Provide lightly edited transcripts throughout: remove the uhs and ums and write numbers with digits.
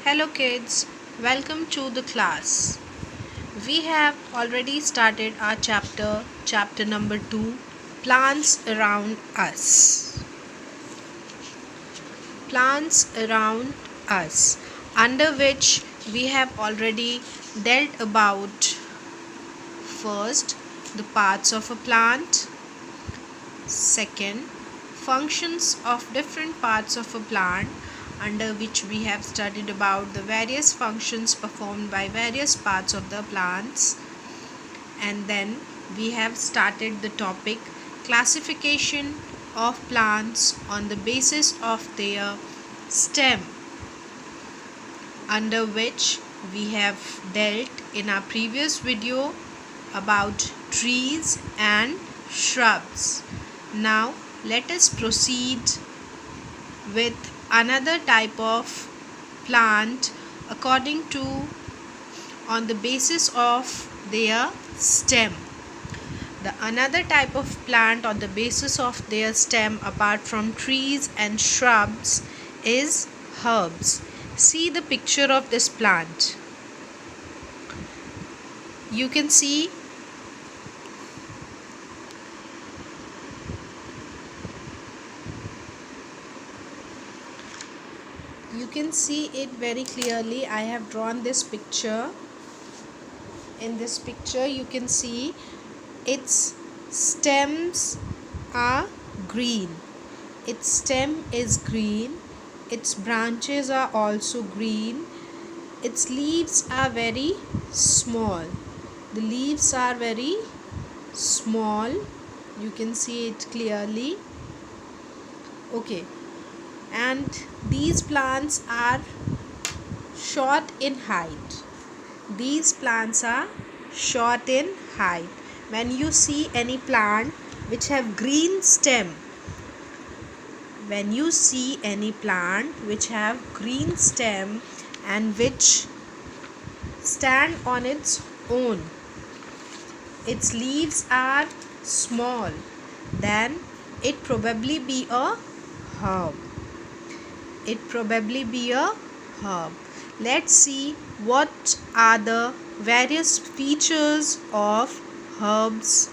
Hello kids, welcome to the class. We have already started our chapter number 2, Plants Around Us. Plants around us, under which we have already dealt about first the parts of a plant, second functions of different parts of a plant, under which we have studied about the various functions performed by various parts of the plants, and then we have started the topic classification of plants on the basis of their stem, under which we have dealt in our previous video about trees and shrubs. Now let us proceed with another type of plant according to on the basis of their stem. The another type of plant on the basis of their stem apart from trees and shrubs is herbs. See the picture of this plant. You can see it very clearly. I have drawn this picture. In this picture you can see its stems are green. Its stem is green. Its branches are also green. Its leaves are very small. The leaves are very small. You can see it clearly. Okay. And these plants are short in height. These plants are short in height. When you see any plant which have green stem, and which stand on its own, its leaves are small, then it probably be a herb. Let's see what are the various features of herbs.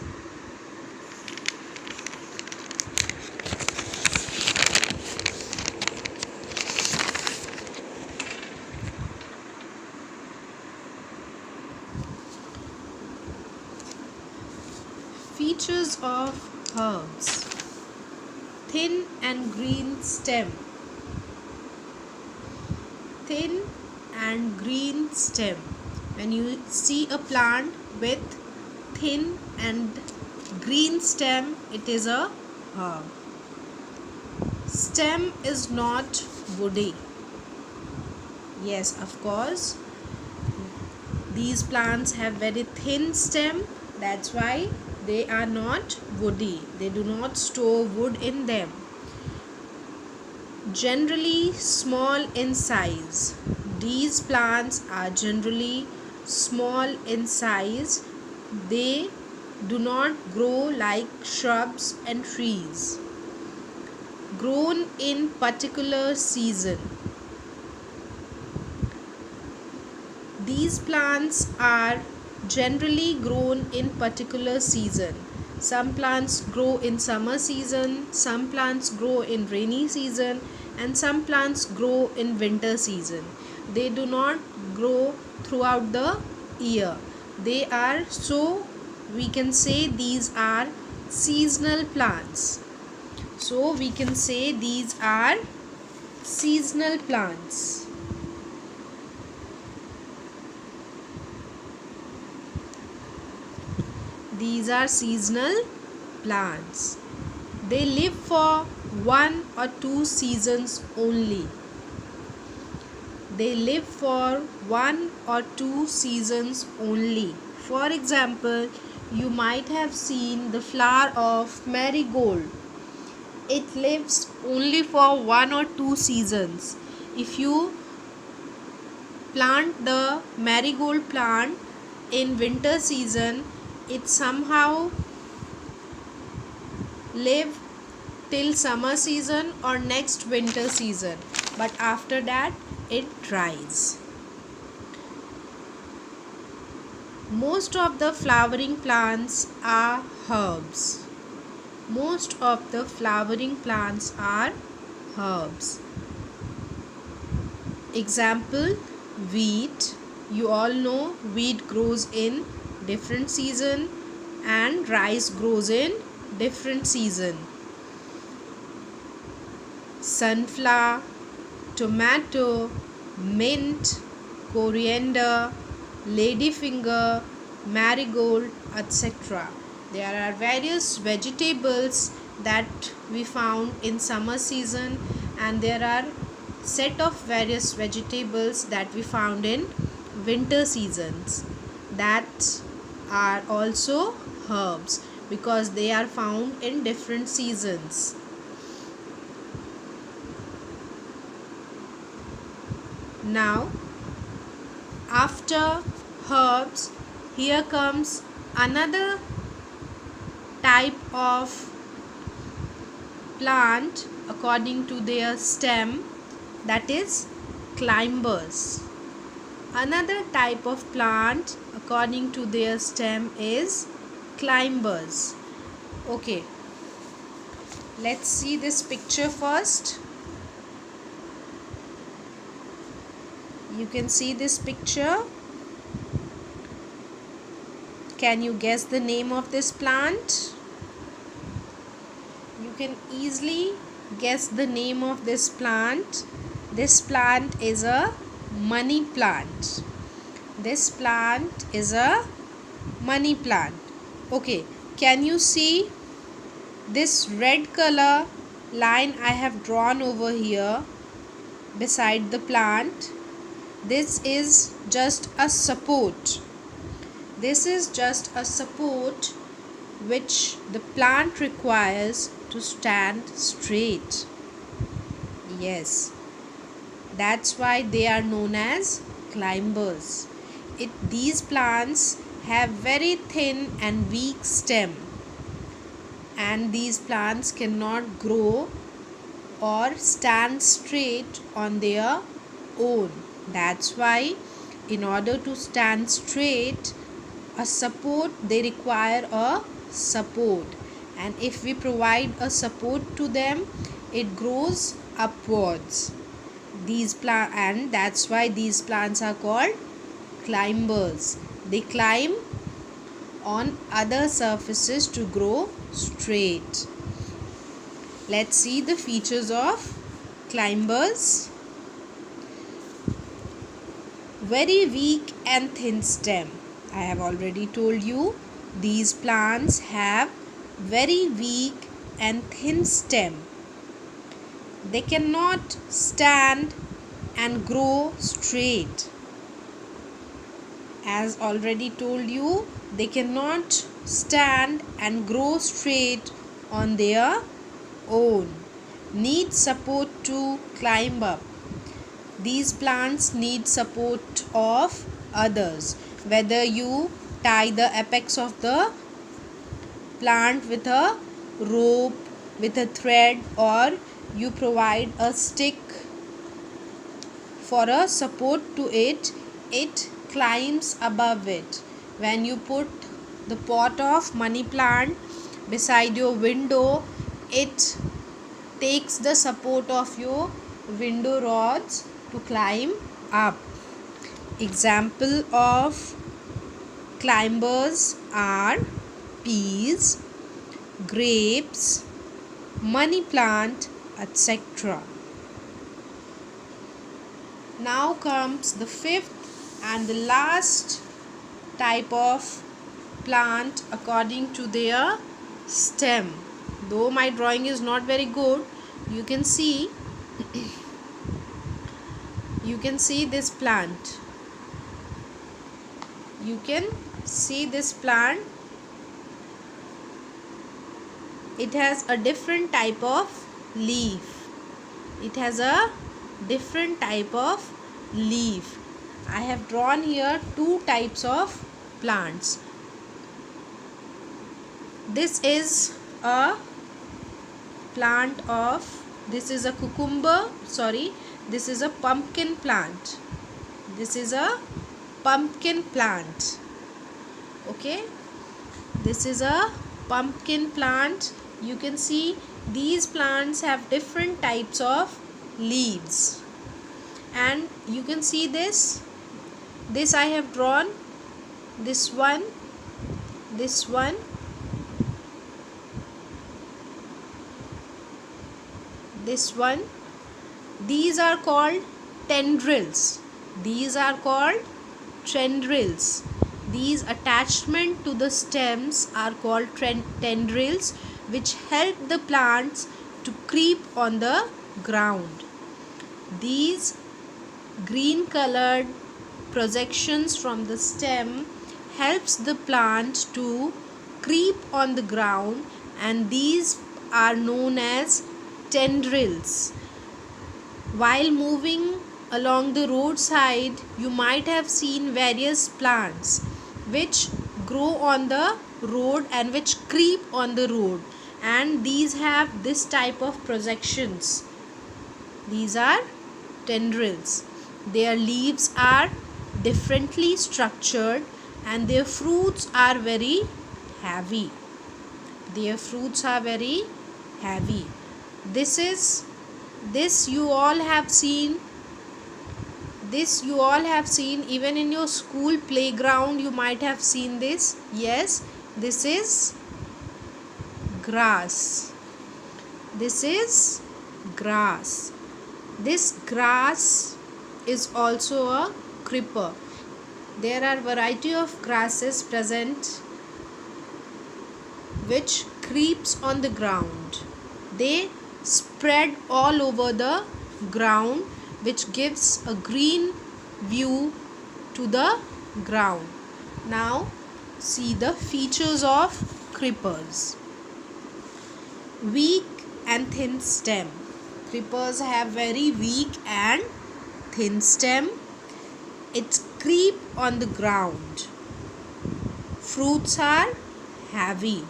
Features of herbs: thin and green stem. Thin and green stem. When you see a plant with thin and green stem, it is a herb. Stem is not woody. Yes, of course, these plants have very thin stem. That's why they are not woody. They do not store wood in them. Generally small in size. These plants are generally small in size. They do not grow like shrubs and trees. Grown in particular season. These plants are generally grown in particular season. Some plants grow in summer season, some plants grow in rainy season, and some plants grow in winter season. They do not grow throughout the year. They are, so we can say these are seasonal plants. So we can say these are seasonal plants. These are seasonal plants. They live for 1 or 2 seasons only. They live for 1 or 2 seasons only. For example, you might have seen the flower of marigold. It lives only for 1 or 2 seasons. If you plant the marigold plant in winter season, it somehow live till summer season or next winter season. but after that it dries. Most of the flowering plants are herbs. Most of the flowering plants are herbs. Example, wheat. You all know wheat grows in different season and rice grows in different season. Sunflower, tomato, mint, coriander, ladyfinger, marigold, etc. There are various vegetables that we found in summer season, and there are set of various vegetables that we found in winter seasons that are also herbs because they are found in different seasons. Now, after herbs, here comes another type of plant according to their stem, that is climbers. Another type of plant according to their stem is climbers. Okay, let's see this picture first. You can see this picture. Can you guess the name of this plant? You can easily guess the name of this plant. This plant is a money plant. This plant is a money plant. Okay, can you see this red color line I have drawn over here beside the plant? This is just a support. This is just a support which the plant requires to stand straight. Yes, that's why they are known as climbers. These plants have very thin and weak stem, and these plants cannot grow or stand straight on their own. That's why in order to stand straight, a support, they require a support, and if we provide a support to them, it grows upwards. And that's why these plants are called climbers. They climb on other surfaces to grow straight. Let's see the features of climbers. Very weak and thin stem. I have already told you these plants have very weak and thin stem. They cannot stand and grow straight. As already told you, they cannot stand and grow straight on their own. Need support to climb up. These plants need support of others. Whether you tie the apex of the plant with a rope, with a thread, or you provide a stick for a support to it, it climbs above it. When you put the pot of money plant beside your window, it takes the support of your window rods to climb up. Example of climbers are peas, grapes, money plant, etc. Now comes the fifth and the last type of plant according to their stem. Though my drawing is not very good, you can see this plant. You can see this plant. It has a different type of leaf. It has a different type of leaf. I have drawn here two types of plants. This is a plant of, this is a cucumber, sorry, this is a pumpkin plant. This is a pumpkin plant. Okay, this is a pumpkin plant. You can see these plants have different types of leaves, and you can see this I have drawn this one, this one, this one. These are called tendrils. These are called tendrils. These attachment to the stems are called tendrils, which help the plants to creep on the ground. These green colored projections from the stem helps the plant to creep on the ground, and these are known as tendrils. While moving along the roadside, you might have seen various plants which grow on the road and which creep on the road, and these have this type of projections. These are tendrils. Their leaves are differently structured and their fruits are very heavy. Their fruits are very heavy. This you all have seen. This you all have seen. Even in your school playground you might have seen this. Yes, this is grass. This is grass. This grass is also a creeper. There are variety of grasses present which creeps on the ground. They spread all over the ground, which gives a green view to the ground. Now see the features of creepers. Weak and thin stem. Creepers have very weak and thin stem. It creep on the ground. Fruits are heavy.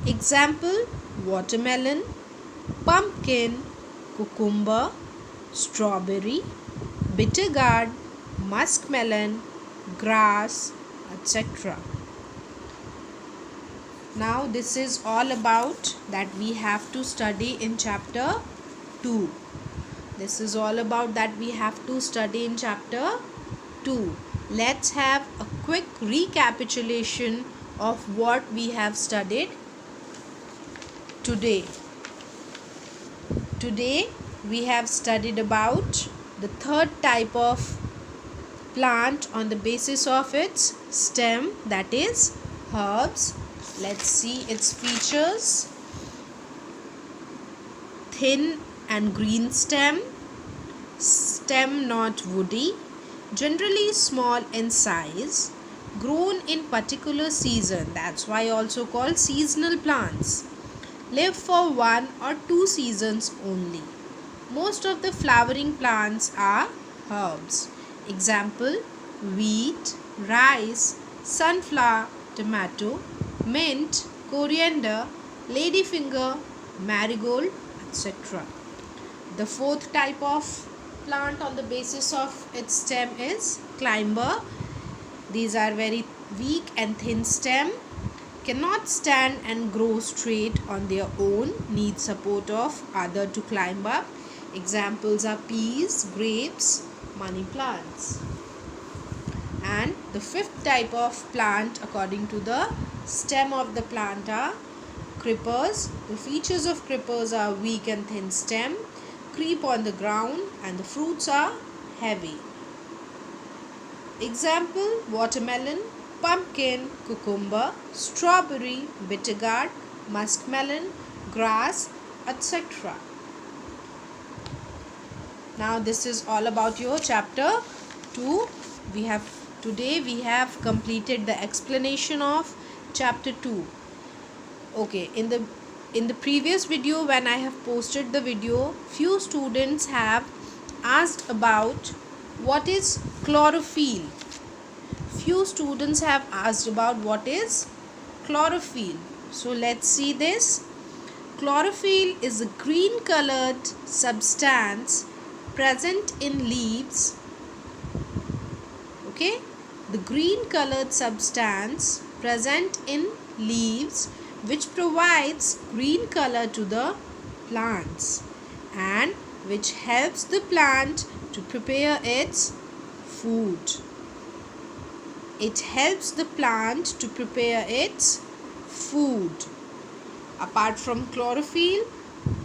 Example: watermelon, pumpkin, cucumber, strawberry, bitter gourd, muskmelon, grass, etc. Now this is all about that we have to study in chapter 2. This is all about that we have to study in chapter 2. Let's have a quick recapitulation of what we have studied today. Today we have studied about the third type of plant on the basis of its stem, that is herbs. Let's see its features. Thin and green stem. Stem not woody. Generally small in size. Grown in particular season. That's why also called seasonal plants. Live for 1 or 2 seasons only. Most of the flowering plants are herbs. Example: wheat, rice, sunflower, tomato, mint, coriander, ladyfinger, marigold, etc. The fourth type of plant on the basis of its stem is climber. These are very weak and thin stem, cannot stand and grow straight on their own, need support of other to climb up. Examples are peas, grapes, money plants. And the fifth type of plant according to the stem of the plant are creepers. The features of creepers are weak and thin stem, creep on the ground, and the fruits are heavy. Example: watermelon, pumpkin, cucumber, strawberry, bitter gourd, muskmelon, grass, etc. Now this is all about your chapter 2. Today we have completed the explanation of chapter 2. Okay, in the previous video, when I have posted the video, few students have asked about what is chlorophyll. Few students have asked about what is chlorophyll. So let's see this. Chlorophyll is a green colored substance present in leaves, okay, the green colored substance present in leaves which provides green color to the plants and which helps the plant to prepare its food. It helps the plant to prepare its food. Apart from chlorophyll,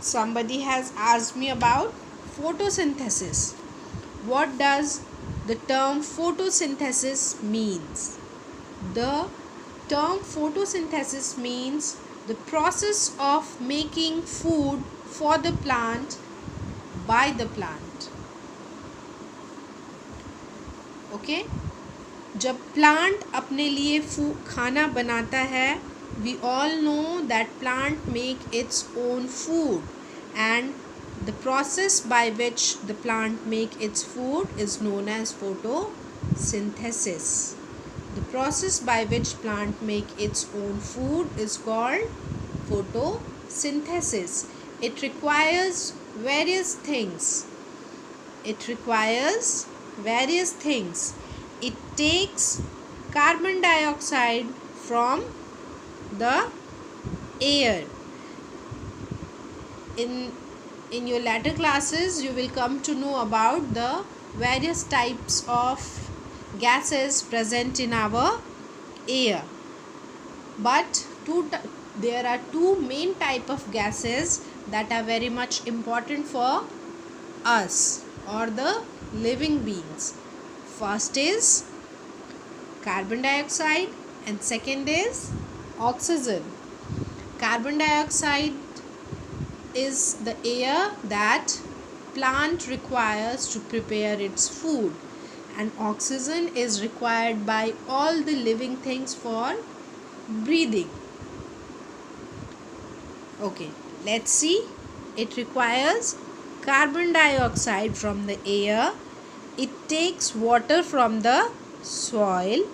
somebody has asked me about photosynthesis. What does the term photosynthesis means? The term photosynthesis means the process of making food for the plant by the plant. Okay? जब plant अपने लिए खाना बनाता है, we all know that plant make its own food, and the process by which the plant make its food is known as photosynthesis. The process by which plant make its own food is called photosynthesis. It requires various things. It takes carbon dioxide from the air. In your later classes, you will come to know about the various types of gases present in our air. But there are two main type of gases that are very much important for us or the living beings. First is carbon dioxide and second is oxygen. Carbon dioxide is the air that plant requires to prepare its food, and oxygen is required by all the living things for breathing. Okay, let's see. It requires carbon dioxide from the air. It takes water from the soil.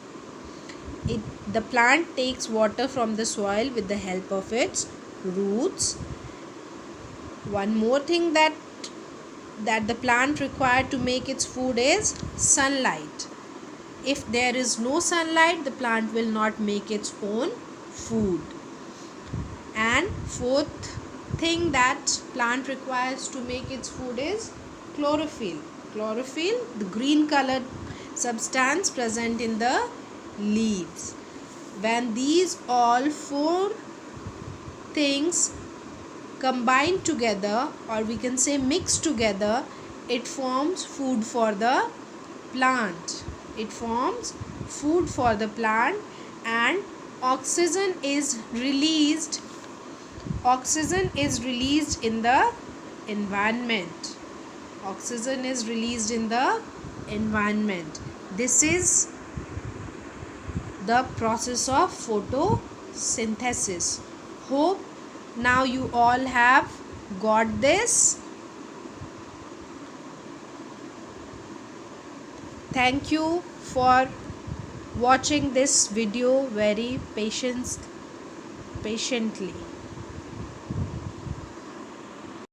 The plant takes water from the soil with the help of its roots. One more thing that the plant required to make its food is sunlight. If there is no sunlight, the plant will not make its own food. And fourth thing that plant requires to make its food is chlorophyll. Chlorophyll, the green colored substance present in the leaves. When these all four things combine together, or we can say mix together, it forms food for the plant. And oxygen is released in the environment. This is the process of photosynthesis. Hope now you all have got this. Thank you for watching this video very patiently.